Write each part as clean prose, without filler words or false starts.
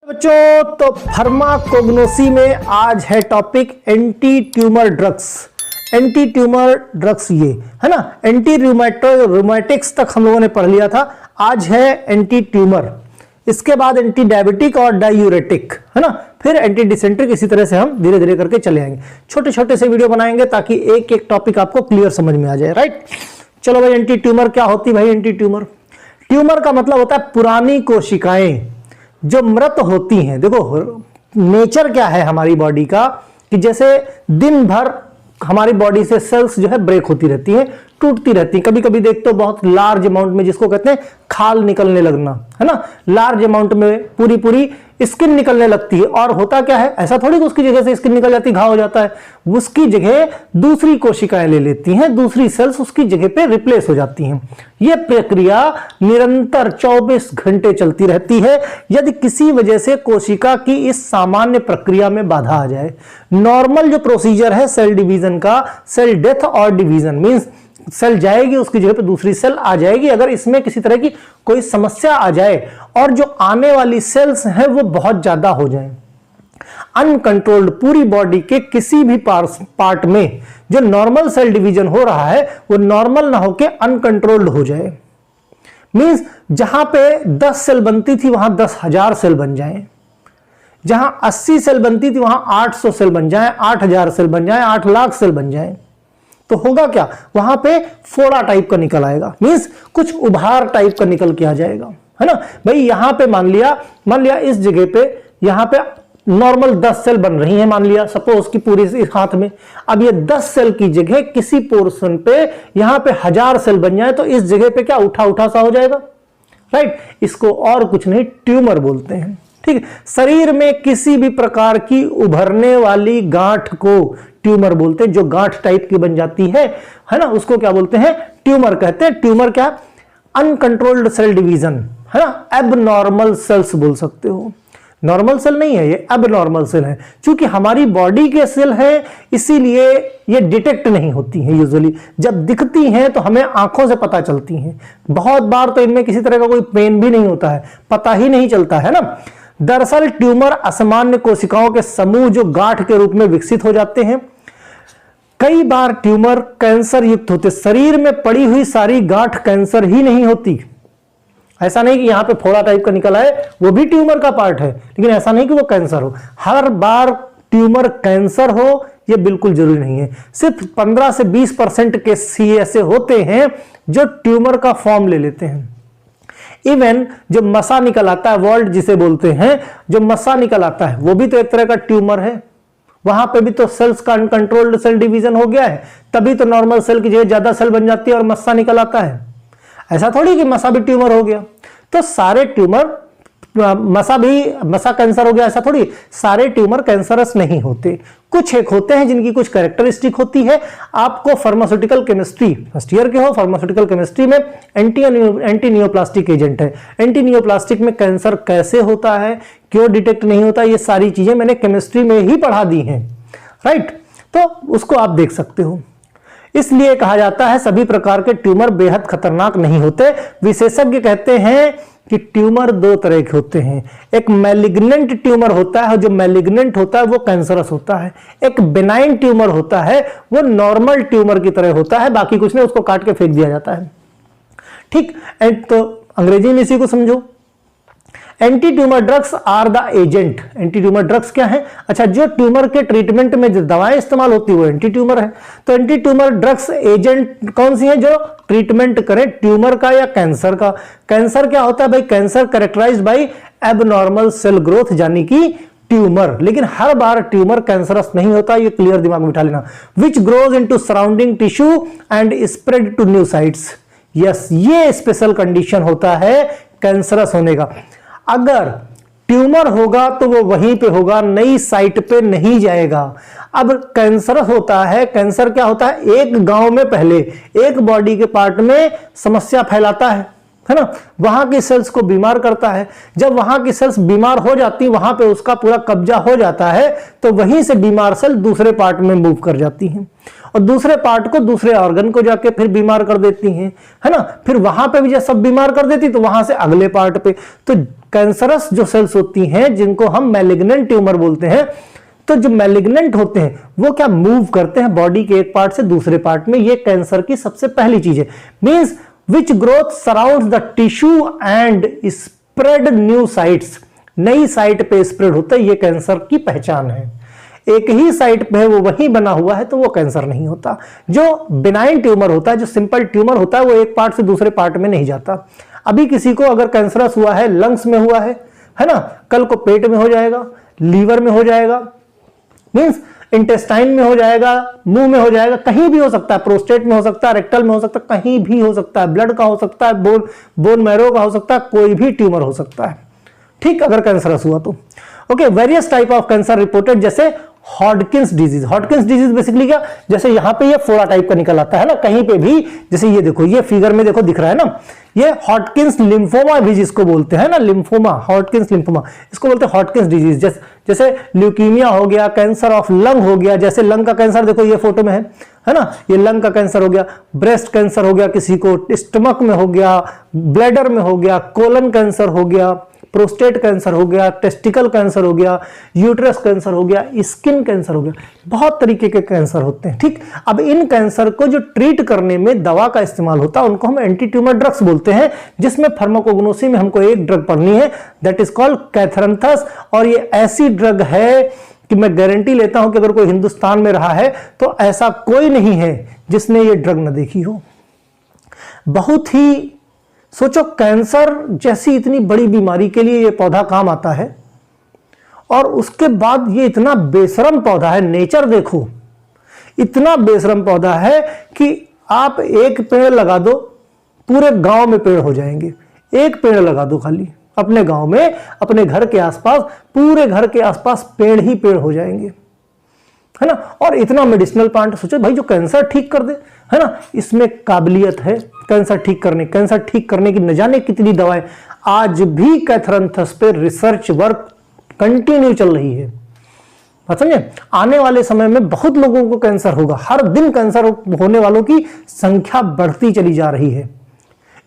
बच्चों, तो फार्माकोग्नोसी में आज है topic anti tumour drugs. Anti tumour drugs ये है ना, एंटी रूमेटिक्स तक हम लोगों ने पढ़ लिया था। आज है एंटी ट्यूमर, इसके बाद एंटी डायबिटिक और डायूरेटिक है ना, फिर एंटी डिसेंट्रिक। इसी तरह से हम धीरे धीरे करके चले आएंगे, छोटे छोटे से वीडियो बनाएंगे ताकि एक एक टॉपिक आपको क्लियर समझ में आ जाए। राइट, चलो भाई, एंटी ट्यूमर क्या होती है भाई? एंटी ट्यूमर, ट्यूमर का मतलब होता है पुरानी कोशिकाएं जो मृत होती हैं। देखो नेचर क्या है हमारी बॉडी का, कि जैसे दिन भर हमारी बॉडी से सेल्स जो है ब्रेक होती रहती हैं, टूटती रहती हैं। कभी कभी देखते हो बहुत लार्ज अमाउंट में, जिसको कहते हैं खाल निकलने लगना, है ना, लार्ज अमाउंट में पूरी पूरी स्किन निकलने लगती है। और होता क्या है, ऐसा थोड़ी कि उसकी जगह से स्किन निकल जाती, घाव हो जाता है। उसकी जगह दूसरी कोशिकाएं ले लेती हैं, दूसरी सेल्स उसकी जगह पे रिप्लेस हो जाती हैं। यह प्रक्रिया निरंतर 24 घंटे चलती रहती है यदि किसी वजह से कोशिका की इस सामान्य प्रक्रिया में बाधा आ जाए। नॉर्मल जो प्रोसीजर है सेल डिवीजन का, सेल डेथ और डिवीजन मींस सेल जाएगी, उसकी जगह पे दूसरी सेल आ जाएगी। अगर इसमें किसी तरह की कोई समस्या आ जाए और जो आने वाली सेल्स हैं वो बहुत ज्यादा हो जाएं, अनकंट्रोल्ड, पूरी बॉडी के किसी भी पार्ट में जो नॉर्मल सेल डिवीजन हो रहा है वो नॉर्मल ना होके अनकंट्रोल्ड हो जाए, मींस जहां पे 10 सेल बनती थी वहां 10,000 सेल बन जाएं, जहां 80 सेल बनती थी वहां 800 सेल बन जाएं, 8,000 सेल बन जाएं, 8 लाख सेल बन जाएं, तो होगा क्या, वहां पे फोड़ा टाइप का निकल आएगा, मींस कुछ उभार टाइप का निकल के आ जाएगा, है ना भाई। यहां पे मान लिया इस जगह पे यहां पे नॉर्मल 10 सेल बन रही हैं, मान लिया सपोज की पूरी इस हाथ में। अब ये 10 सेल की जगह किसी पोर्शन पे यहां पे 1000 सेल बन जाए तो इस जगह पे क्या उठा उठा सा हो जाएगा। राइट, इसको और कुछ नहीं ट्यूमर बोलते हैं। ठीक है, शरीर में किसी भी प्रकार की उभरने वाली गांठ को ट्यूमर बोलते हैं, जो गांठ टाइप की बन जाती है ना, उसको क्या बोलते हैं? ट्यूमर कहते हैं। ट्यूमर क्या? अनकंट्रोल्ड सेल डिवीजन, है ना, एबनॉर्मल सेल्स बोल सकते हो। नॉर्मल सेल नहीं है ये, एबनॉर्मल सेल है। क्योंकि हमारी बॉडी के सेल है इसीलिए ये डिटेक्ट नहीं होती हैं यूजुअली। जब दिखती हैं तो हमें आंखों से पता चलती हैं। बहुत बार तो इनमें किसी तरह का कोई पेन भी नहीं होता है, पता ही नहीं चलता है ना। दरअसल ट्यूमर असामान्य कोशिकाओं के समूह जो गांठ के रूप में विकसित हो जाते हैं। कई बार ट्यूमर कैंसर युक्त होते। शरीर में पड़ी हुई सारी गांठ कैंसर ही नहीं होती। ऐसा नहीं कि यहां पे फोड़ा टाइप का निकला है वो भी ट्यूमर का पार्ट है, लेकिन ऐसा नहीं कि वो कैंसर हो। हर बार ट्यूमर कैंसर हो ये बिल्कुल जरूरी नहीं है। सिर्फ 15 से 20% केस ही ऐसे होते हैं जो ट्यूमर का फॉर्म ले लेते हैं। इवन जो मसा निकल आता है, वॉल्ट जिसे बोलते हैं, जो मसा निकल आता है वो भी तो एक तरह का ट्यूमर है। वहां पे भी तो सेल्स का अनकंट्रोल्ड सेल डिवीजन हो गया है, तभी तो नॉर्मल सेल की जगह ज्यादा सेल बन जाती है और मस्सा निकल आता है। ऐसा थोड़ी कि मसा भी ट्यूमर हो गया। तो सारे ट्यूमर, मसा कैंसर हो गया ऐसा थोड़ी। सारे ट्यूमर कैंसरस नहीं होते, कुछ एक होते हैं जिनकी कुछ कैरेक्टरिस्टिक होती है। आपको फार्मास्यूटिकल केमिस्ट्री, फर्स्ट ईयर के हो, फार्मास्यूटिकल केमिस्ट्री में एंटी नियोप्लास्टिक एजेंट है। एंटी नियोप्लास्टिक में कैंसर कैसे होता है, क्यों डिटेक्ट नहीं होता, ये सारी चीजें मैंने केमिस्ट्री में ही पढ़ा दी हैं। राइट, तो उसको आप देख सकते हो। इसलिए कहा जाता है सभी प्रकार के ट्यूमर बेहद खतरनाक नहीं होते। विशेषज्ञ कहते हैं कि ट्यूमर 2 तरह के होते हैं। एक मैलिग्नेंट ट्यूमर होता है, जो मैलिग्नेंट होता है वो कैंसरस होता है। एक बेनाइन ट्यूमर होता है, वो नॉर्मल ट्यूमर की तरह होता है, बाकी कुछ नहीं, उसको काट के फेंक दिया जाता है। ठीक, तो अंग्रेजी में इसी को समझो। Anti tumour drugs are the agent. Anti tumour drugs क्या है? अच्छा, जो ट्यूमर के ट्रीटमेंट में जो दवाएं इस्तेमाल होती है वो एंटी ट्यूमर है। तो एंटी ट्यूमर ड्रग्स एजेंट कौन सी है जो ट्रीटमेंट करें ट्यूमर का या कैंसर का? कैंसर क्या होता है भाई? Cancer characterised by abnormal cell growth, यानी कि ट्यूमर। लेकिन हर बार ट्यूमर कैंसरस नहीं होता, ये क्लियर दिमाग में बिठा लेना। Which grows into surrounding tissue and spread to new sites. Yes, ये स्पेशल कंडीशन होता है कैंसरस होने का। अगर ट्यूमर होगा तो वो वहीं पे होगा, नई साइट पे नहीं जाएगा। अब कैंसर होता है, कैंसर क्या होता है? एक गांव में पहले एक बॉडी के पार्ट में समस्या फैलाता है ना, वहां की सेल्स को बीमार करता है। जब वहां की सेल्स बीमार हो जाती, वहां पे उसका पूरा कब्जा हो जाता है, तो वहीं से बीमार सेल दूसरे पार्ट में मूव कर जाती हैं और दूसरे पार्ट को, दूसरे ऑर्गन को जाके फिर बीमार कर देती हैं, है ना। फिर वहां पे भी जब सब बीमार कर देती तो वहां से अगले पार्ट पे। तो कैंसरस जो सेल्स होती हैं जिनको हम मैलिग्नेंट ट्यूमर बोलते हैं, तो जो मैलिग्नेंट होते हैं वो क्या मूव करते हैं बॉडी के एक पार्ट से दूसरे पार्ट में। ये कैंसर की सबसे पहली चीज है। Means which growth surrounds the tissue and spread new sites, नई साइट पे स्प्रेड होता है, ये कैंसर की पहचान है। एक ही साइट पे वो वही बना हुआ है तो वो कैंसर नहीं होता। जो बिनाइन ट्यूमर होता है, जो सिंपल ट्यूमर होता है, वो एक पार्ट से दूसरे पार्ट में नहीं जाता। अभी किसी को अगर कैंसरस हुआ है, लंग्स में हुआ है ना, कल को पेट में हो जाएगा, लीवर में हो जाएगा, मींस इंटेस्टाइन में हो जाएगा, मुंह में हो जाएगा, कहीं भी हो सकता है, प्रोस्टेट में हो सकता है, रेक्टल में हो सकता है, कहीं भी हो सकता है, ब्लड का हो सकता है, बोन मैरो का हो सकता है, कोई भी ट्यूमर हो सकता है। ठीक, अगर कैंसरस हुआ तो okay. Various type of cancer reported, जैसे Hodgkin's disease. Hodgkin's disease basically क्या, जैसे यहां पे ये फोड़ा टाइप का निकल आता है ना, कहीं पे भी, जैसे ये देखो, ये फिगर में देखो दिख रहा है ना, ये हॉडकिंस लिम्फोमा भी जिसको बोलते हैं ना, लिम्फोमा, हॉडकिंस लिम्फोमा, इसको बोलते हैं हॉडकिंस डिजीज। जैसे ल्यूकीमिया हो गया, कैंसर ऑफ लंग हो गया, जैसे लंग का कैंसर देखो ये फोटो में है ना, ये लंग का कैंसर हो गया, ब्रेस्ट कैंसर हो गया, किसी को स्टमक में हो गया, ब्लैडर में हो गया, कोलन कैंसर हो गया, प्रोस्टेट कैंसर हो गया, टेस्टिकल कैंसर हो गया, यूट्रस कैंसर हो गया, स्किन कैंसर हो गया, बहुत तरीके के कैंसर होते हैं। ठीक, अब इन कैंसर को जो ट्रीट करने में दवा का इस्तेमाल होता है उनको हम एंटी ट्यूमर ड्रग्स बोलते हैं, जिसमें फार्माकोग्नोसी में हमको एक ड्रग पढ़नी है, दैट इज कॉल्ड कैथरंथस। और ये ऐसी ड्रग है कि मैं गारंटी लेता हूं कि अगर कोई हिंदुस्तान में रहा है तो ऐसा कोई नहीं है जिसने ये ड्रग न देखी हो। बहुत ही सोचो, कैंसर जैसी इतनी बड़ी बीमारी के लिए ये पौधा काम आता है, और उसके बाद ये इतना बेशरम पौधा है। नेचर देखो, इतना बेशरम पौधा है कि आप एक पेड़ लगा दो, पूरे गांव में पेड़ हो जाएंगे। एक पेड़ लगा दो खाली अपने गांव में, अपने घर के आसपास, पूरे घर के आसपास पेड़ ही पेड़ हो जाएंगे, है ना। और इतना मेडिसिनल प्लांट, सोचो भाई, जो कैंसर ठीक कर दे, है ना, इसमें काबिलियत है कैंसर ठीक करने की न जाने कितनी दवाएं। आज भी कैथरंथस पे रिसर्च वर्क कंटिन्यू चल रही है, समझे। आने वाले समय में बहुत लोगों को कैंसर होगा, हर दिन कैंसर होने वालों की संख्या बढ़ती चली जा रही है।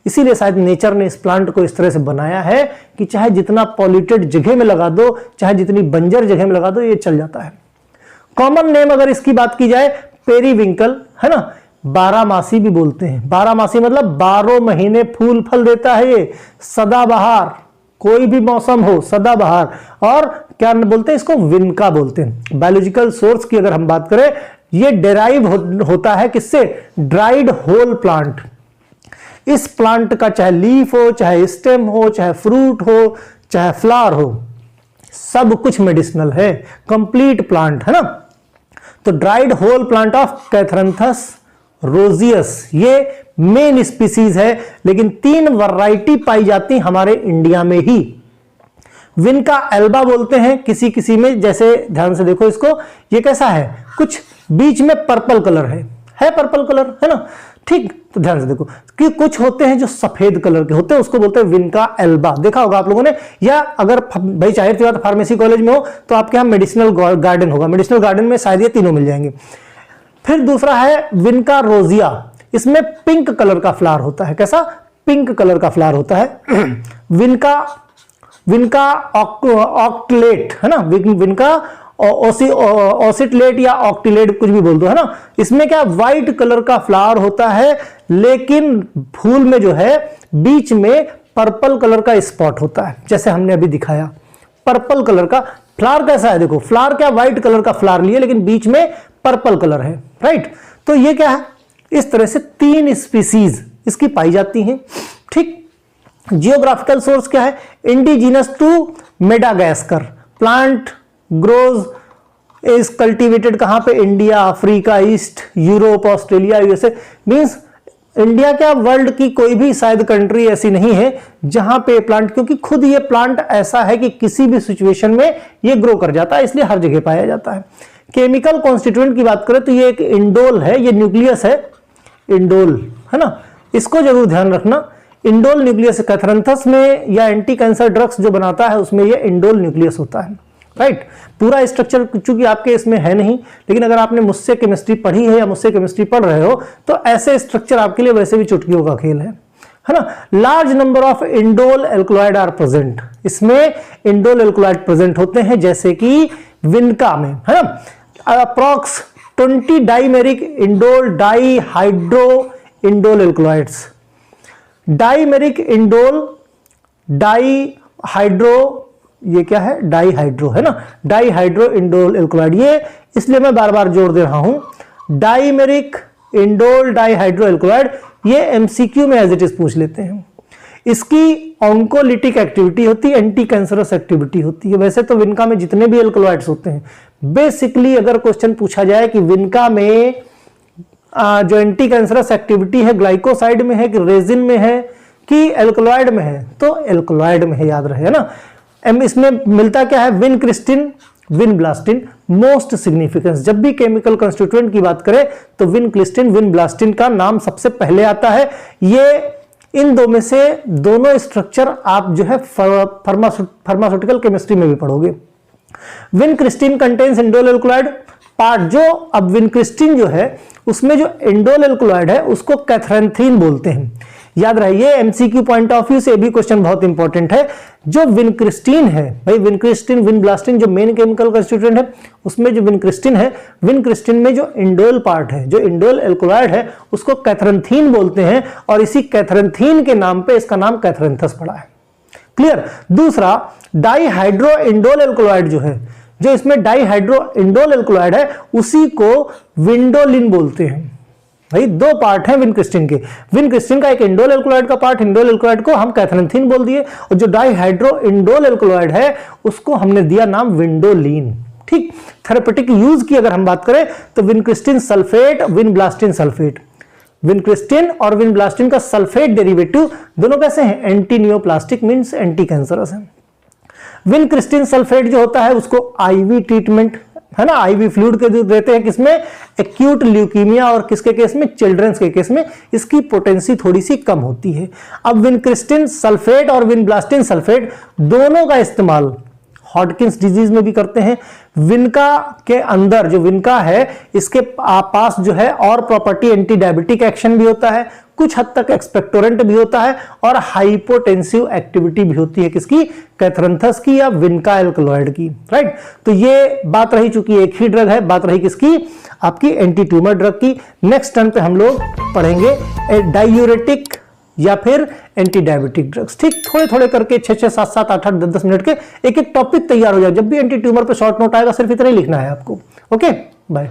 इसीलिए शायद नेचर ने इस प्लांट को इस तरह से बनाया है कि चाहे जितना पॉल्यूटेड जगह में लगा दो, चाहे जितनी बंजर जगह में लगा दो, ये चल जाता है। कॉमन नेम अगर इसकी बात की जाए, पेरीविंकल, है ना, बारहमासी भी बोलते हैं। बारहमासी मतलब 12 महीने फूल फल देता है ये, सदाबहार, कोई भी मौसम हो सदाबहार। और क्या बोलते हैं इसको, विनका बोलते हैं। बायोलॉजिकल सोर्स की अगर हम बात करें, ये डेराइव होता है किससे, ड्राइड होल प्लांट। इस प्लांट का चाहे लीफ हो, चाहे स्टेम हो, चाहे फ्रूट हो, चाहे फ्लावर हो, सब कुछ मेडिसिनल है, कंप्लीट प्लांट, है ना। तो ड्राइड होल प्लांट ऑफ कैथरंथस रोजियस, ये मेन स्पीसीज है, लेकिन 3 वैरायटी पाई जाती हमारे इंडिया में ही। विनका एल्बा बोलते हैं किसी किसी में, जैसे ध्यान से देखो इसको, ये कैसा है, कुछ बीच में पर्पल कलर है पर्पल कलर, है ना। ठीक, तो ध्यान से देखो कि कुछ होते हैं जो सफेद कलर के होते हैं, उसको बोलते हैं विनका एल्बा, देखा होगा आप लोगों ने। या अगर भाई जाहिर सी बात फार्मेसी कॉलेज में हो तो आपके यहाँ मेडिसिनल गार्डन होगा, मेडिसिनल गार्डन में शायद ये तीनों मिल जाएंगे। फिर दूसरा है विनका रोजिया, इसमें पिंक कलर का फ्लावर होता है। कैसा, पिंक कलर का फ्लावर होता है। विनका ऑक्टिलेट, है ना, विनका ओसिटलेट या ऑक्टिलेट, कुछ भी बोल दो, है ना। इसमें क्या व्हाइट कलर का फ्लावर होता है, लेकिन फूल में जो है बीच में पर्पल कलर का स्पॉट होता है, जैसे हमने अभी दिखाया। पर्पल कलर का फ्लावर कैसा है, देखो फ्लावर क्या व्हाइट कलर का फ्लावर लिए, लेकिन बीच में पर्पल कलर है, राइट। तो ये क्या है, इस तरह से 3 स्पीसीज इसकी पाई जाती हैं। ठीक, जियोग्राफिकल सोर्स क्या है, indigenous to Madagascar. Plant grows is cultivated कहां पे, India, Africa, East, Europe, Australia, USA. Means India क्या, वर्ल्ड की कोई भी शायद कंट्री ऐसी नहीं है जहां पे प्लांट, क्योंकि खुद ये प्लांट ऐसा है कि किसी भी सिचुएशन में ये ग्रो कर जाता है, इसलिए हर जगह पाया जाता है। केमिकल कॉन्स्टिट्यूएंट की बात करें तो ये एक इंडोल है, ये न्यूक्लियस है, इंडोल, है ना, इसको जरूर ध्यान रखना। इंडोल न्यूक्लियस कैथरंथस में या एंटी कैंसर ड्रग्स जो बनाता है उसमें ये इंडोल न्यूक्लियस होता है, राइट। पूरा स्ट्रक्चर चूंकि आपके इसमें है नहीं, लेकिन अगर आपने मुझसे केमिस्ट्री पढ़ी है या मुझसे केमिस्ट्री पढ़ रहे हो तो ऐसे स्ट्रक्चर आपके लिए वैसे भी चुटकियों का खेल है है ना। Large number of indole alkaloid are present, इसमें इंडोल एल्कलॉइड प्रेजेंट होते हैं जैसे कि विनका में, है ना। Approx 20 dimeric indole dihydro indole alkaloids, dimeric indole dihydro, ये क्या है, डाई हाइड्रो, है ना, डाई हाइड्रो इंडोल एल्कलॉइड। ये इसलिए मैं बार बार जोड़ दे रहा हूं, dimeric indole dihydro alkaloid, ये एमसीक्यू में एज इट इज पूछ लेते हैं। इसकी ऑन्कोलिटिक एक्टिविटी होती है, एंटी कैंसरस एक्टिविटी होती है। वैसे तो विनका में जितने भी एल्कलॉइड्स होते हैं, बेसिकली अगर क्वेश्चन पूछा जाए कि विनका में जो एंटी कैंसरस एक्टिविटी है ग्लाइकोसाइड में है कि रेजिन में है कि एल्कलॉइड में है, तो एल्कलॉइड में है, याद रहे ना। इसमें मिलता क्या है, विनक्रिस्टिन, विनब्लास्टिन। मोस्ट सिग्निफिकेंस, जब भी केमिकल कंस्टिट्यूएंट की बात करें तो विनक्रिस्टिन, विनब्लास्टिन का नाम सबसे पहले आता है। ये इन दो में से दोनों स्ट्रक्चर आप जो है फार्मास्यूटिकल केमिस्ट्री में भी पढ़ोगे। Vincristine contains indole alkaloid part, जो अब विनक्रिस्टिन जो है उसमें जो इंडोल एल्कलॉइड है उसको कैथरेंथीन बोलते हैं। याद रहिए, एमसीक्यू पॉइंट ऑफ व्यू से भी क्वेश्चन बहुत इंपॉर्टेंट है। जो विनक्रिस्टिन है भाई, विनक्रिस्टिन, विनब्लास्टिन जो मेन केमिकल कंस्टिट्यूएंट है, उसमें जो विनक्रिस्टिन है, विनक्रिस्टिन में जो इंडोल पार्ट है, जो इंडोल एल्कलॉइड है, उसको कैथरेंथीन बोलते हैं और इसी कैथरेंथीन के नाम पे इसका नाम कैथरेंथस पड़ा है। क्लियर। दूसरा, डाईहाइड्रो इंडोल एल्कलॉइड जो है, जो इसमें डाईहाइड्रो इंडोल एल्कलॉइड है, उसी को विंडोलिन बोलते हैं। भाई दो पार्ट हैं विनक्रिस्टिन के, विनक्रिस्टिन का एक इंडोल एल्कलॉइड का पार्ट, इंडोल एल्कलॉइड को हम कैथरेंथीन बोल दिए, और जो डाईहाइड्रो इंडोल एल्कलॉइड है उसको हमने दिया नाम विंडोलिन। ठीक। थेरेपेटिक यूज की अगर हम बात करें तो vincristine sulphate, vinblastine sulphate, vincristine और विनब्लास्टिन का सल्फेट डेरिवेटिव दोनों कैसे हैं, anti neoplastic, means anti cancerous है। विनक्रिस्टिन सल्फेट जो होता है उसको आईवी ट्रीटमेंट, है ना, आईवी फ्लूइड के देते हैं, किसमें, एक्यूट ल्यूकीमिया और किसके केस में, चिल्ड्रंस के केस में इसकी पोटेंसी थोड़ी सी कम होती है। अब विनक्रिस्टिन सल्फेट और विनब्लास्टिन सल्फेट दोनों का इस्तेमाल हॉटकिंस डिजीज में भी करते हैं। विनका के अंदर जो विनका है इसके पास जो है और प्रॉपर्टी एंटी डायबिटिक एक्शन भी होता है, कुछ हद तक एक्सपेक्टोरेंट भी होता है और हाइपोटेंसिव एक्टिविटी भी होती है, किसकी, कैथरेंथस की या विनका एल्कलॉइड की। राइट। तो ये बात रही, चूंकि एक ही ड्रग है, बात रही किसकी, आपकी एंटी ट्यूमर ड्रग की। नेक्स्ट टर्न पे हम लोग पढ़ेंगे डायूरेटिक या फिर एंटी डायबिटिक ड्रग्स। ठीक, थोड़े थोड़े करके 6-6, 7-7, 8-8, 10-10 मिनट के एक एक टॉपिक तैयार हो जाए। जब भी एंटी ट्यूमर पे शॉर्ट नोट आएगा सिर्फ इतना ही लिखना है आपको। Okay, bye.